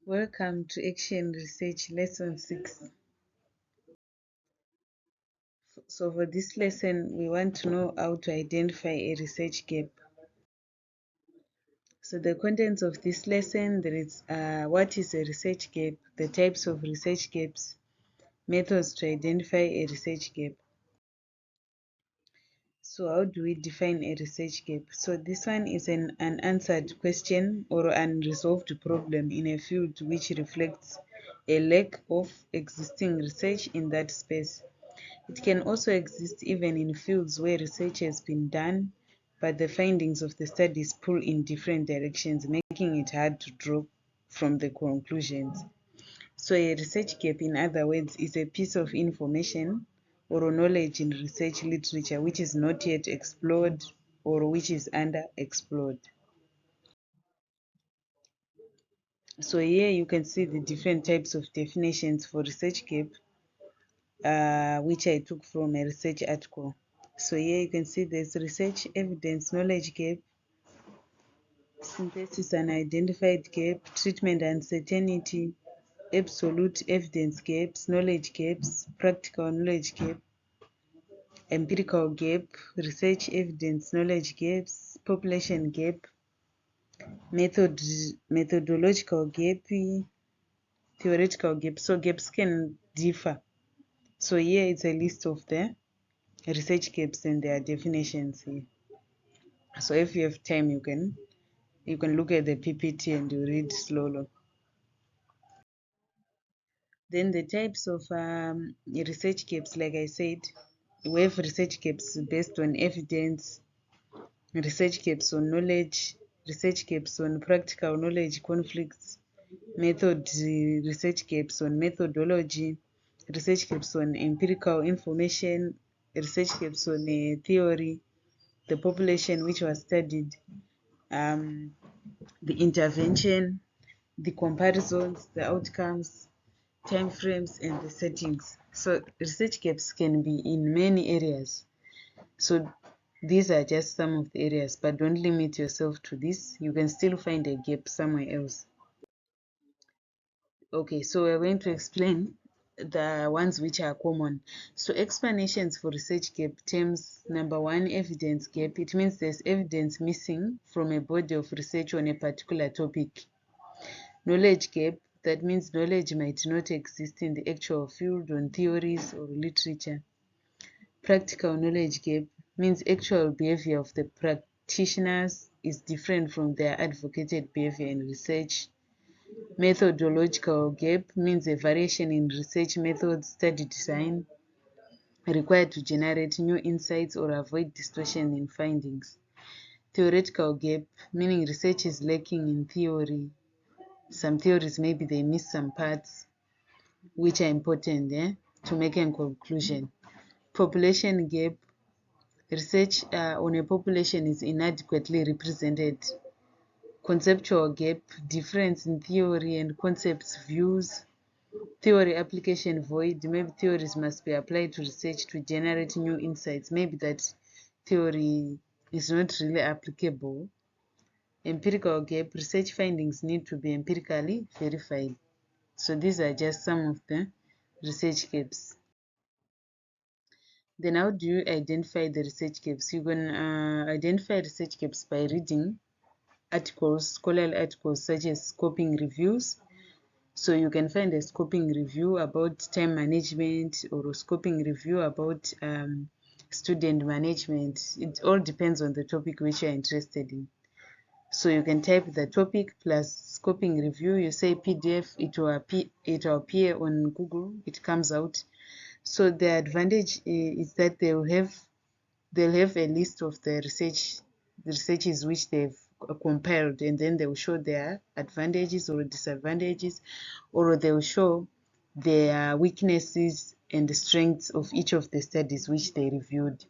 Welcome to Action Research Lesson 6. So for this lesson, we want to know how to identify a research gap. So the contents of this lesson, there is what is a research gap, the types of research gaps, methods to identify a research gap. So how do we define a research gap? So this one is an unanswered question or unresolved problem in a field which reflects a lack of existing research in that space. It can also exist even in fields where research has been done, but the findings of the studies pull in different directions, making it hard to draw from the conclusions. So a research gap, in other words, is a piece of information or knowledge in research literature which is not yet explored or which is underexplored. So here you can see the different types of definitions for research gap, which I took from a research article. So here you can see there's research evidence knowledge gap, synthesis and identified gap, treatment uncertainty, absolute evidence gaps, knowledge gaps, practical knowledge gap, empirical gap, research evidence knowledge gaps, population gap, methodological gap, theoretical gap. So gaps can differ. So here it's a list of the research gaps and their definitions here. So if you have time, you can look at the PPT and you read slowly. Then the types of research gaps, like I said, we have research gaps based on evidence, research gaps on knowledge, research gaps on practical knowledge conflicts, research gaps on methodology, research gaps on empirical information, research gaps on theory, the population which was studied, the intervention, the comparisons, the outcomes, time frames, and the settings. So research gaps can be in many areas. So these are just some of the areas, but don't limit yourself to this. You can still find a gap somewhere else. Okay, so we're going to explain the ones which are common. So explanations for research gap terms: number one, evidence gap. It means there's evidence missing from a body of research on a particular topic. Knowledge gap, that means knowledge might not exist in the actual field on theories or literature. Practical knowledge gap means actual behavior of the practitioners is different from their advocated behavior in research. Methodological gap means a variation in research methods, study design, required to generate new insights or avoid distortion in findings. Theoretical gap, meaning research is lacking in theory. Some theories, maybe they miss some parts which are important to make a conclusion. Population gap, research on a population is inadequately represented. Conceptual gap, difference in theory and concepts views. Theory application void, maybe theories must be applied to research to generate new insights. Maybe that theory is not really applicable. Empirical gap, research findings need to be empirically verified. So these are just some of the research gaps. Then how do you identify the research gaps? You can identify research gaps by reading articles, scholarly articles such as scoping reviews. So you can find a scoping review about time management or a scoping review about student management. It all depends on the topic which you're interested in. So you can type the topic plus scoping review. You say PDF, it will appear on Google. It comes out. So the advantage is that they'll have a list of the researches which they've compiled, and then they'll show their advantages or disadvantages, or they'll show their weaknesses and the strengths of each of the studies which they reviewed.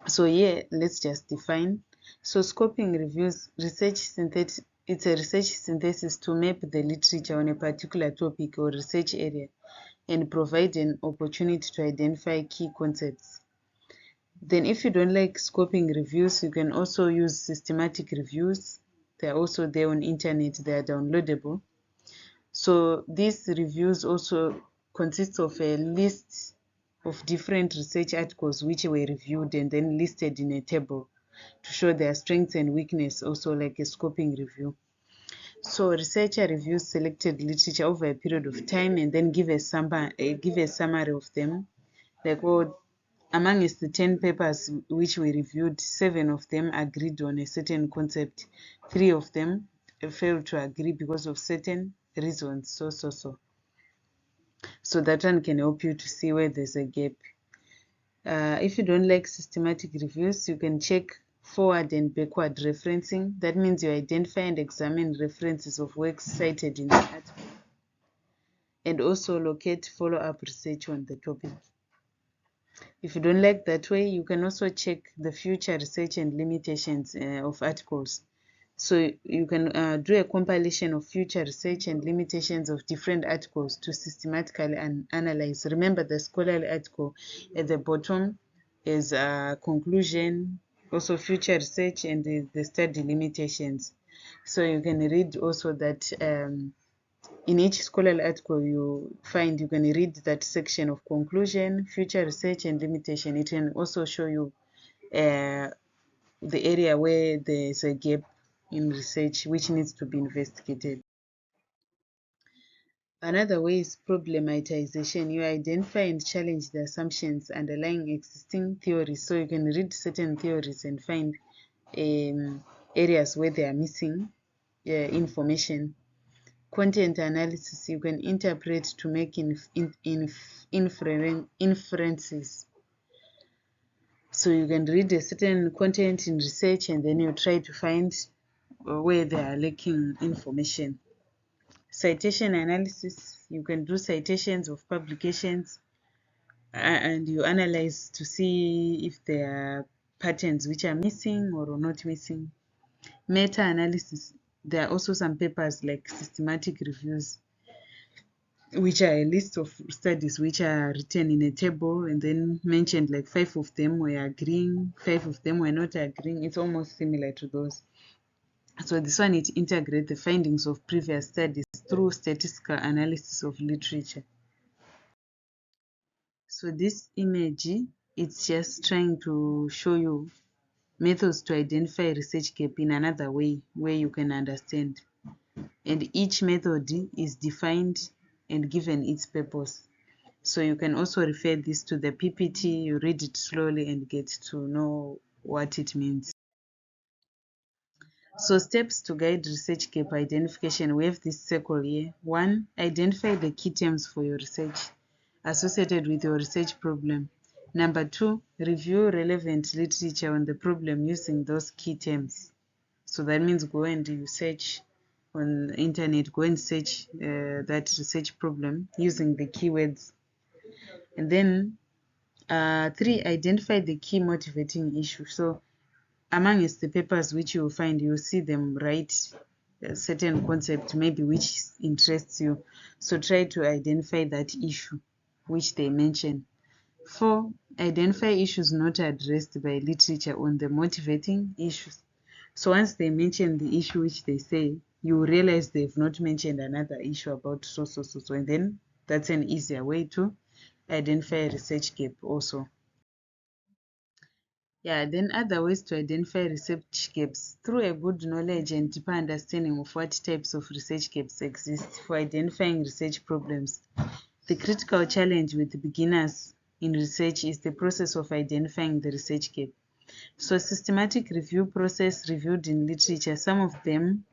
So here, let's just define. So scoping reviews, it's a research synthesis to map the literature on a particular topic or research area and provide an opportunity to identify key concepts. Then if you don't like scoping reviews, you can also use systematic reviews. They're also there on internet, they are downloadable. So these reviews also consist of a list of different research articles which were reviewed and then listed in a table to show their strengths and weakness, also like a scoping review. So researcher reviews selected literature over a period of time and then give a summary of them. Like, amongst the 10 papers which we reviewed, 7 of them agreed on a certain concept. 3 of them failed to agree because of certain reasons. So that one can help you to see where there's a gap. If you don't like systematic reviews, you can check forward and backward referencing. That means you identify and examine references of works cited in the article, and also locate follow-up research on the topic. If you don't like that way, you can also check the future research and limitations of articles. So you can do a compilation of future research and limitations of different articles to systematically analyze. Remember, the scholarly article at the bottom is a conclusion, also future research, and the study limitations. So you can read also that in each scholarly article you can read that section of conclusion, future research, and limitation. It can also show you the area where there's a gap in research which needs to be investigated. Another way is problematization. You identify and challenge the assumptions underlying existing theories. So you can read certain theories and find areas where they are missing information. Content analysis. You can interpret to make inferences. So you can read a certain content in research and then you try to find where they are lacking information. Citation analysis. You can do citations of publications and you analyze to see if there are patterns which are missing or not missing. Meta-analysis. There are also some papers like systematic reviews, which are a list of studies which are written in a table and then mentioned, like 5 of them were agreeing, 5 of them were not agreeing. It's almost similar to those. So this one, it integrates the findings of previous studies through statistical analysis of literature. So this image, it's just trying to show you methods to identify research gap in another way where you can understand. And each method is defined and given its purpose. So you can also refer this to the PPT, you read it slowly and get to know what it means. So steps to guide research gap identification, we have this circle here. 1, identify the key terms for your research associated with your research problem. Number 2, review relevant literature on the problem using those key terms. So that means go and you search on the internet, go and search that research problem using the keywords. And then 3, identify the key motivating issue. So amongst the papers which you will find, you'll see them write a certain concept maybe which interests you. So try to identify that issue which they mention. 4, identify issues not addressed by literature on the motivating issues. So once they mention the issue which they say, you realize they've not mentioned another issue about so, and then that's an easier way to identify a research gap also. Yeah, then other ways to identify research gaps through a good knowledge and deeper understanding of what types of research gaps exist for identifying research problems. The critical challenge with beginners in research is the process of identifying the research gap. So systematic review process reviewed in literature, some of them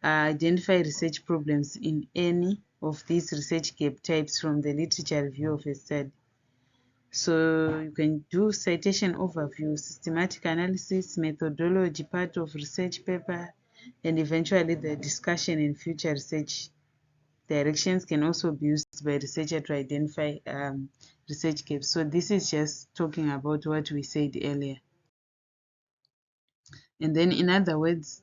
identify research problems in any of these research gap types from the literature review of a study. So you can do citation overview, systematic analysis, methodology, part of research paper, and eventually the discussion and future research directions can also be used by researcher to identify research gaps. So this is just talking about what we said earlier. And then in other words,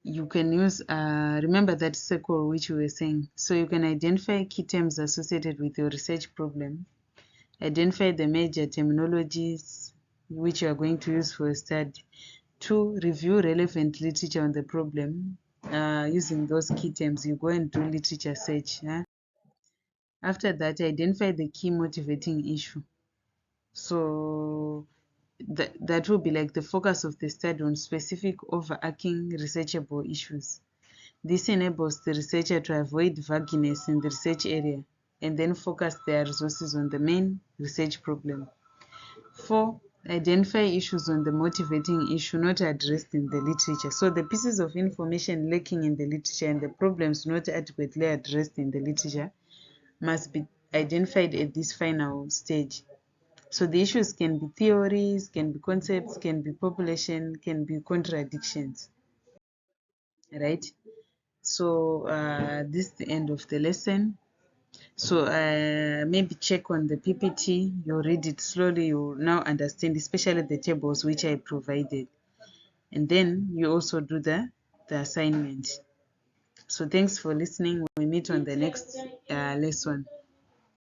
you can use, remember that circle which we were saying. So you can identify key terms associated with your research problem. Identify the major terminologies which you are going to use for a study. 2, review relevant literature on the problem. using those key terms, you go and do literature search. After that, identify the key motivating issue. So that will be like the focus of the study on specific overarching researchable issues. This enables the researcher to avoid vagueness in the research area and then focus their resources on the main research problem. 4. Identify issues on the motivating issue not addressed in the literature. So the pieces of information lacking in the literature and the problems not adequately addressed in the literature must be identified at this final stage. So the issues can be theories, can be concepts, can be population, can be contradictions, right? So this is the end of the lesson. So maybe check on the PPT, you read it slowly, you now understand, especially the tables which I provided. And then you also do the assignment. So thanks for listening. We meet on the next lesson.